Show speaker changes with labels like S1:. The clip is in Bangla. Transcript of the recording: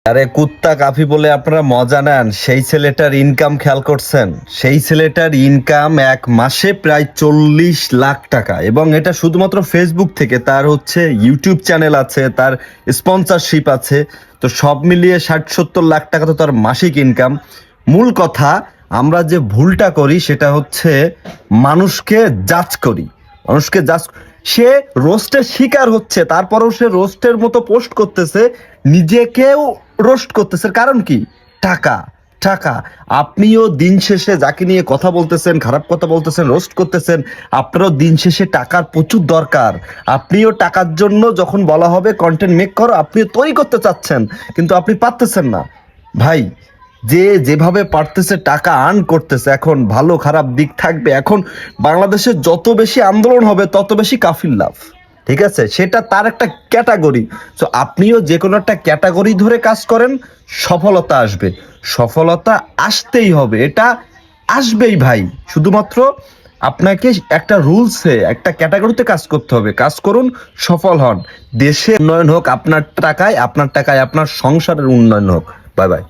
S1: আরে কুত্তা কাফি বলে আপনারা মজা নেন, সেই ছেলেটার ইনকাম খেয়াল করছেন? সেই ছেলেটার ইনকাম এক মাসে প্রায় 40 লাখ টাকা, এবং এটা শুধুমাত্র ফেসবুক থেকে। তার হচ্ছে ইউটিউব চ্যানেল আছে, তার স্পন্সরশিপ আছে, তো সব মিলিয়ে 60-70 লাখ টাকা তো তার মাসিক ইনকাম। মূল কথা, আমরা যে ভুলটা করি সেটা হচ্ছে মানুষকে জাজ করি। মানুষকে জাজ, সে রোস্টের শিকার হচ্ছে, তারপরেও সে রোস্টের মতো পোস্ট করতেছে, নিজেকেও রোস্ট করতেছে। কারণ কি? টাকা। টাকা। আপনিও দিন শেষে যাকে নিয়ে কথা বলতেছেন, খারাপ কথা বলতেছেন, রোস্ট করতেছেন, আপনারও দিন শেষে টাকার প্রচুর দরকার। আপনিও টাকার জন্য যখন বলা হবে কন্টেন্ট মেক করো, আপনিও তৈরি করতে চাচ্ছেন, কিন্তু আপনি পারতেছেন না। ভাই, যে যেভাবে পারতেছে টাকা আর্ন করতেছে, এখন ভালো খারাপ দিক থাকবে। এখন বাংলাদেশে যত বেশি আন্দোলন হবে তত বেশি কাফির লাভ, ঠিক আছে? সেটা তার একটা ক্যাটাগরি। তো আপনিও যে কোনো একটা ক্যাটাগরি ধরে কাজ করেন, সফলতা আসবে। সফলতা আসতেই হবে, এটা আসবেই ভাই। শুধুমাত্র আপনাকে একটা রুলসে, একটা ক্যাটাগরিতে কাজ করতে হবে। কাজ করুন, সফল হন। দেশের উন্নয়ন হোক আপনার টাকায়, আপনার টাকায় আপনার সংসারের উন্নয়ন হোক। Bye bye.